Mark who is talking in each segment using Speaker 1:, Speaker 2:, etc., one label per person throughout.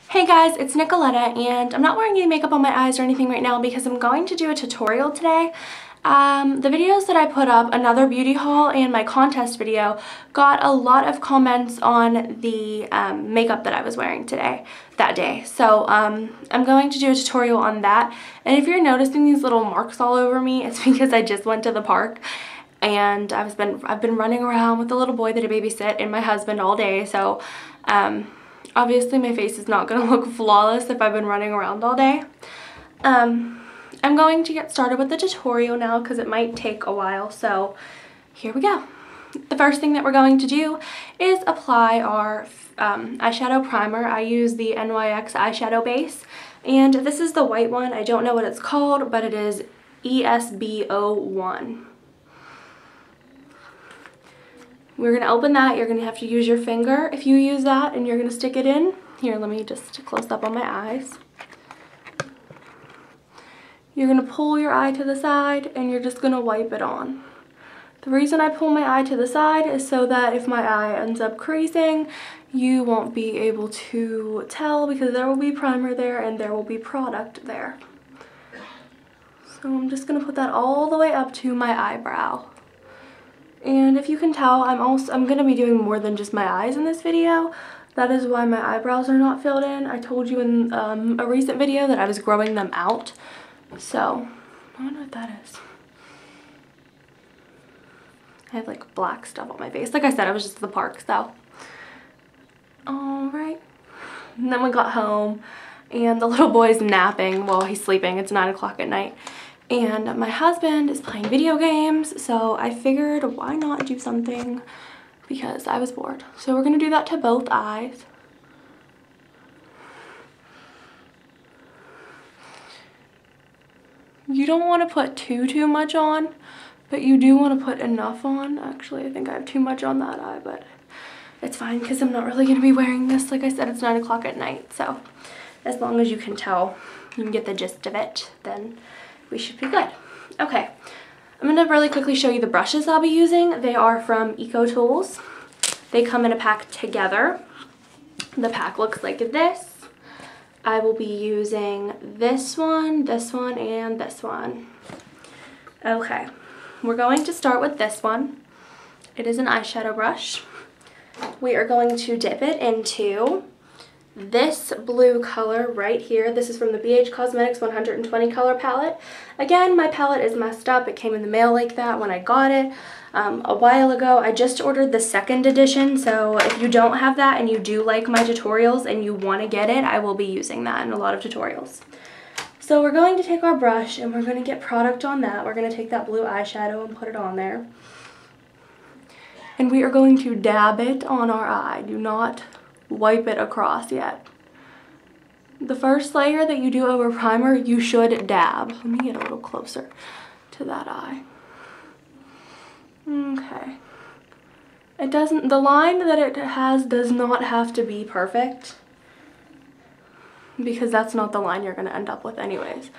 Speaker 1: Hey guys, it's Nicoletta, and I'm not wearing any makeup on my eyes or anything right now because I'm going to do a tutorial today. The videos that I put up, another beauty haul and my contest video, got a lot of comments on the makeup that I was wearing that day. So I'm going to do a tutorial on that. And if you're noticing these little marks all over me, it's because I just went to the park and I've been running around with the little boy that I babysit and my husband all day. So obviously my face is not going to look flawless if I've been running around all day. I'm going to get started with the tutorial now because it might take a while, so here we go. The first thing that we're going to do is apply our eyeshadow primer. I use the NYX eyeshadow base, and this is the white one. I don't know what it's called, but it is ESB01. We're going to open that. You're going to have to use your finger if you use that, and you're going to stick it in. Here, let me just close up on my eyes. You're going to pull your eye to the side, and you're just going to wipe it on. The reason I pull my eye to the side is so that if my eye ends up creasing, you won't be able to tell because there will be primer there and there will be product there. So I'm just going to put that all the way up to my eyebrow. And if you can tell, I'm going to be doing more than just my eyes in this video. That is why my eyebrows are not filled in. I told you in a recent video that I was growing them out. So, I don't know what that is. I have like black stuff on my face. Like I said, I was just at the park, so. Alright. And then we got home and the little boy's napping while he's sleeping. It's 9 o'clock at night. And my husband is playing video games, so I figured why not do something because I was bored. So we're going to do that to both eyes. You don't want to put too much on, but you do want to put enough on. Actually, I think I have too much on that eye, but it's fine because I'm not really going to be wearing this. Like I said, it's 9 o'clock at night, so as long as you can tell, you can get the gist of it, then we should be good. Okay, I'm going to really quickly show you the brushes I'll be using. They are from Eco Tools. They come in a pack together. The pack looks like this. I will be using this one, and this one. Okay, we're going to start with this one. It is an eyeshadow brush. We are going to dip it into this blue color right here. This is from the BHcosmetics 120 color palette. Again, my palette is messed up. It came in the mail like that when I got it a while ago. I just ordered the second edition, so if you don't have that and you do like my tutorials and you want to get it, I will be using that in a lot of tutorials. So we're going to take our brush and we're going to get product on that. We're going to take that blue eyeshadow and put it on there. And we are going to dab it on our eye. Do not wipe it across yet. The first layer that you do over primer, you should dab. Let me get a little closer to that eye. Okay. The line that it has does not have to be perfect because that's not the line you're going to end up with anyways.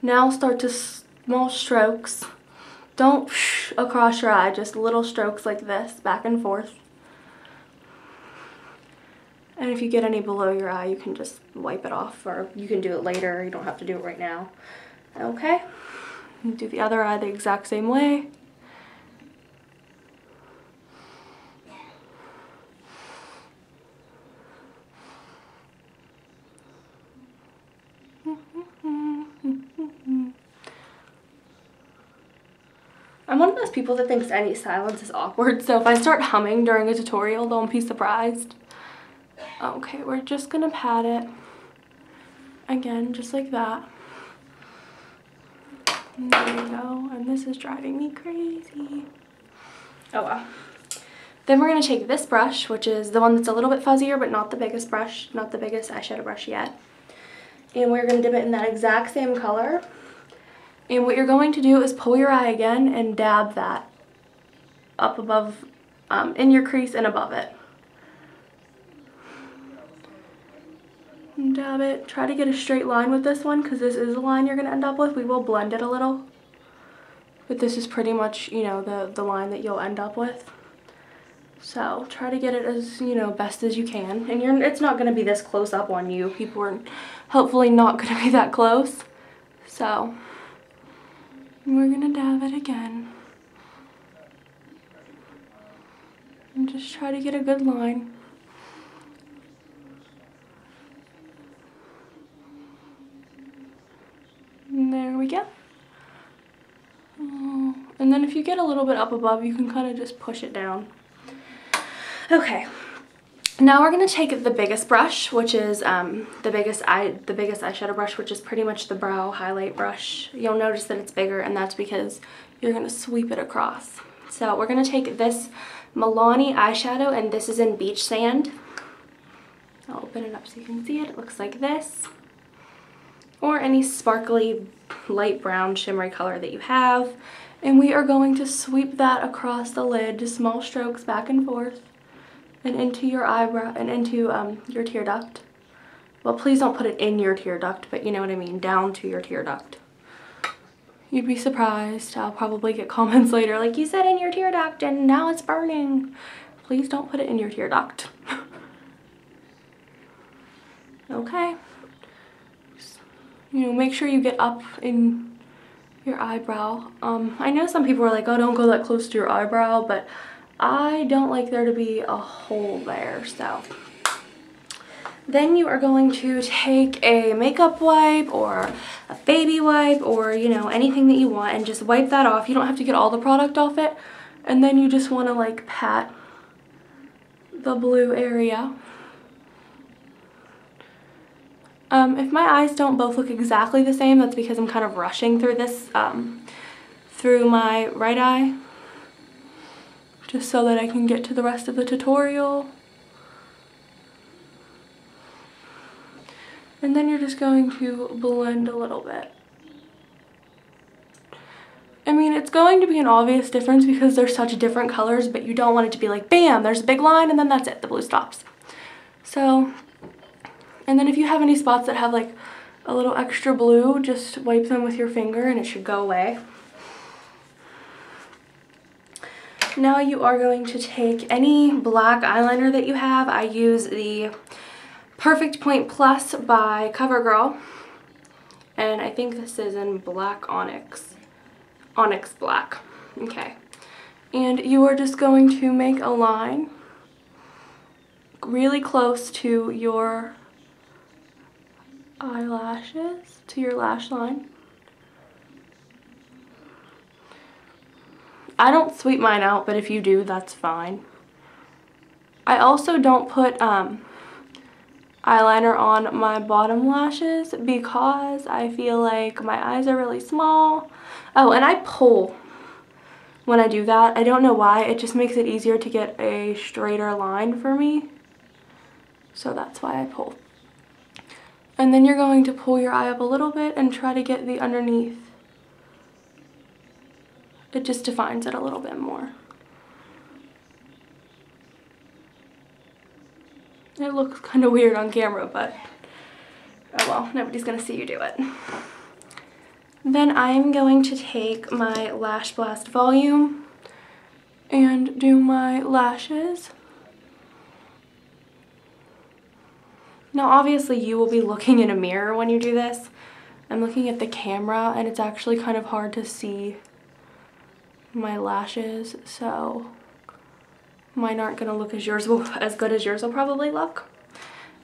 Speaker 1: Now start to small strokes. Don't across your eye, just little strokes like this, back and forth. And if you get any below your eye, you can just wipe it off, or you can do it later. You don't have to do it right now. Okay. Do the other eye the exact same way. I'm one of those people that thinks any silence is awkward, so if I start humming during a tutorial, don't be surprised. Okay, we're just gonna pat it again, just like that. And there we go, and this is driving me crazy. Oh well. Then we're gonna take this brush, which is the one that's a little bit fuzzier, but not the biggest brush, not the biggest eyeshadow brush yet. And we're gonna dip it in that exact same color. And what you're going to do is pull your eye again and dab that up above, in your crease and above it. And dab it. Try to get a straight line with this one because this is the line you're going to end up with. We will blend it a little. But this is pretty much, you know, the line that you'll end up with. So try to get it as, you know, best as you can. And it's not going to be this close up on you. People are hopefully not going to be that close. So we're going to dab it again. And just try to get a good line. And there we go. And then if you get a little bit up above, you can kind of just push it down. Okay. Now we're going to take the biggest brush, which is the biggest eyeshadow brush, which is pretty much the brow highlight brush. You'll notice that it's bigger, and that's because you're going to sweep it across. So we're going to take this Milani eyeshadow, and this is in Beach Sand. I'll open it up so you can see it. It looks like this. Or any sparkly light brown shimmery color that you have. And we are going to sweep that across the lid, just small strokes back and forth. And into your eyebrow and into your tear duct. Well, please don't put it in your tear duct, but you know what I mean, down to your tear duct. You'd be surprised. I'll probably get comments later like, you said in your tear duct and now it's burning. Please don't put it in your tear duct. Okay. You know, make sure you get up in your eyebrow. I know some people are like, oh, don't go that close to your eyebrow, but I don't like there to be a hole there, so. Then you are going to take a makeup wipe or a baby wipe or, you know, anything that you want and just wipe that off. You don't have to get all the product off it. And then you just want to like pat the blue area. If my eyes don't both look exactly the same, that's because I'm kind of rushing through this, through my right eye. Just so that I can get to the rest of the tutorial. And then you're just going to blend a little bit. I mean, it's going to be an obvious difference because they're such different colors, but you don't want it to be like, bam, there's a big line and then that's it, the blue stops. So, and then if you have any spots that have like a little extra blue, just wipe them with your finger and it should go away. Now you are going to take any black eyeliner that you have. I use the Perfect Point Plus by CoverGirl. And I think this is in black onyx. Onyx black. Okay. And you are just going to make a line really close to your eyelashes, to your lash line. I don't sweep mine out, but if you do, that's fine. I also don't put eyeliner on my bottom lashes because I feel like my eyes are really small. Oh, and I pull when I do that. I don't know why. It just makes it easier to get a straighter line for me. So that's why I pull. And then you're going to pull your eye up a little bit and try to get the underneath. It just defines it a little bit more. It looks kind of weird on camera, but oh well, nobody's gonna see you do it. Then I'm going to take my Lash Blast Volume and do my lashes. Now obviously you will be looking in a mirror when you do this. I'm looking at the camera and it's actually kind of hard to see my lashes, so mine aren't going to look as good as yours will probably look.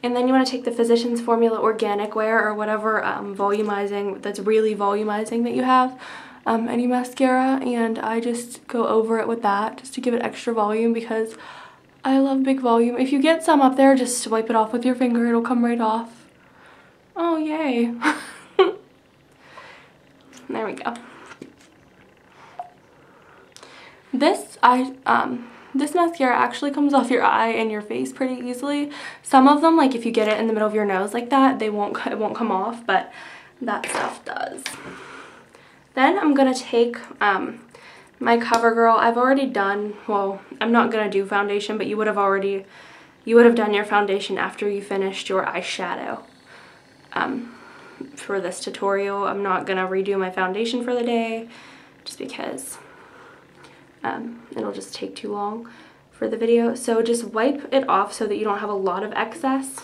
Speaker 1: And then you want to take the Physicians Formula Organic Wear or whatever volumizing, that's really volumizing that you have, any mascara, and I just go over it with that just to give it extra volume because I love big volume. If you get some up there, just wipe it off with your finger, it'll come right off. Oh yay. There we go. This mascara actually comes off your eye and your face pretty easily. Some of them, like if you get it in the middle of your nose like that, it won't come off, but that stuff does. Then I'm gonna take my CoverGirl. I've already done, well, I'm not gonna do foundation, but you would have done your foundation after you finished your eyeshadow. For this tutorial, I'm not gonna redo my foundation for the day, just because it'll just take too long for the video. So just wipe it off so that you don't have a lot of excess.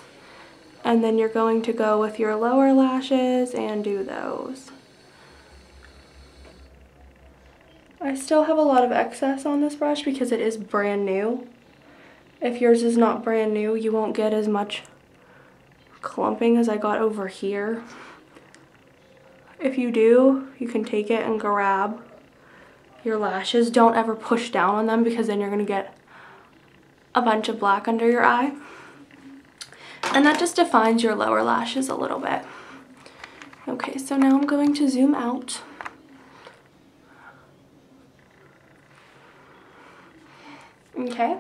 Speaker 1: And then you're going to go with your lower lashes and do those. I still have a lot of excess on this brush because it is brand new. If yours is not brand new, you won't get as much clumping as I got over here. If you do, you can take it and grab your lashes. Don't ever push down on them because then you're going to get a bunch of black under your eye. And that just defines your lower lashes a little bit. Okay, so now I'm going to zoom out. Okay,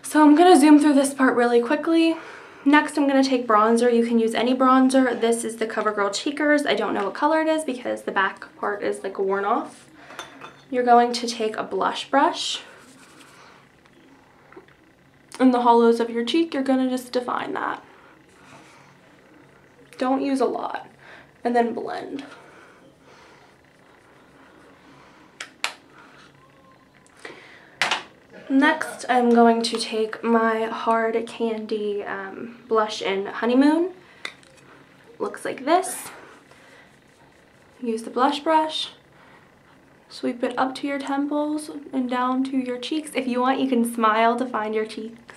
Speaker 1: so I'm going to zoom through this part really quickly. Next, I'm going to take bronzer. You can use any bronzer. This is the CoverGirl Cheekers. I don't know what color it is because the back part is like worn off. You're going to take a blush brush. In the hollows of your cheek, you're going to just define that. Don't use a lot. And then blend. Next, I'm going to take my Hard Candy blush in Honeymoon. Looks like this. Use the blush brush. Sweep it up to your temples and down to your cheeks. If you want, you can smile to find your cheeks.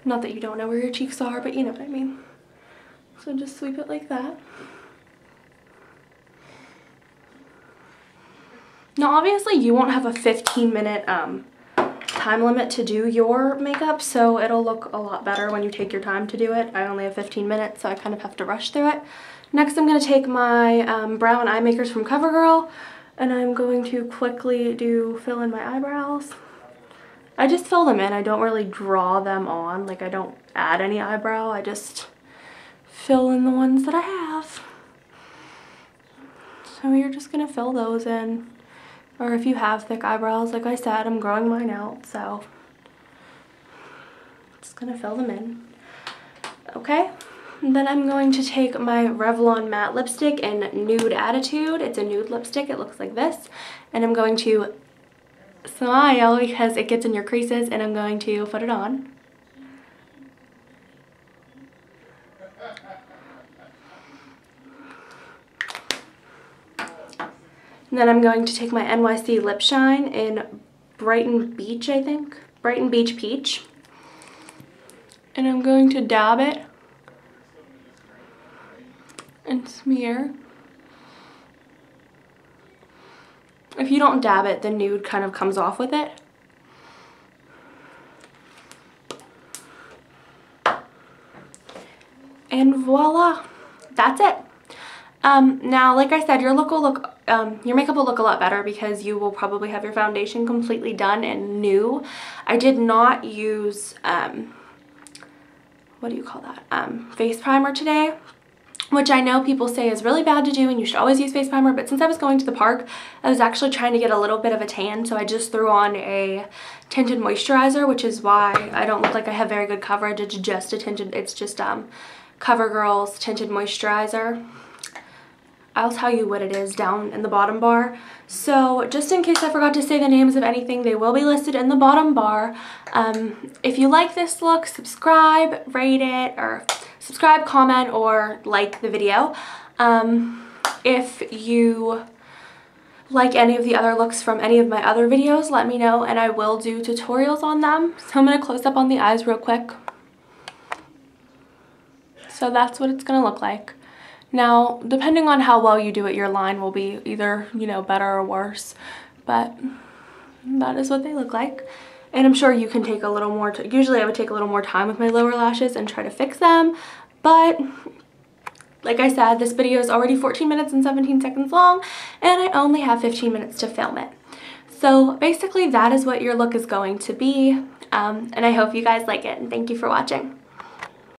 Speaker 1: Not that you don't know where your cheeks are, but you know what I mean. So just sweep it like that. Now, obviously, you won't have a 15-minute time limit to do your makeup, so it'll look a lot better when you take your time to do it. I only have 15 minutes, so I kind of have to rush through it. Next, I'm going to take my brown eye makers from CoverGirl, and I'm going to quickly fill in my eyebrows. I just fill them in. I don't really draw them on. Like, I don't add any eyebrow. I just fill in the ones that I have. So you're just going to fill those in. Or if you have thick eyebrows, like I said, I'm growing mine out, so just gonna fill them in. Okay, and then I'm going to take my Revlon matte lipstick in Nude Attitude. It's a nude lipstick, it looks like this. And I'm going to smile because it gets in your creases, and I'm going to put it on. And then I'm going to take my NYC Lip Shine in Brighton Beach, I think. Brighton Beach Peach. And I'm going to dab it and smear. If you don't dab it, the nude kind of comes off with it. And voila, that's it. Now, like I said, your makeup will look a lot better because you will probably have your foundation completely done and new. I did not use, what do you call that, face primer today, which I know people say is really bad to do and you should always use face primer, but since I was going to the park, I was actually trying to get a little bit of a tan, so I just threw on a tinted moisturizer, which is why I don't look like I have very good coverage. It's just CoverGirl's tinted moisturizer. I'll tell you what it is down in the bottom bar. So just in case I forgot to say the names of anything, they will be listed in the bottom bar. If you like this look, subscribe, rate it, or subscribe, comment, or like the video. If you like any of the other looks from any of my other videos, let me know and I will do tutorials on them. So I'm going to close up on the eyes real quick. So that's what it's going to look like. Now, depending on how well you do it, your line will be either, you know, better or worse, but that is what they look like. And I'm sure you can take a little more, usually I would take a little more time with my lower lashes and try to fix them, but like I said, this video is already 14 minutes and 17 seconds long, and I only have 15 minutes to film it. So basically that is what your look is going to be, and I hope you guys like it, and thank you for watching.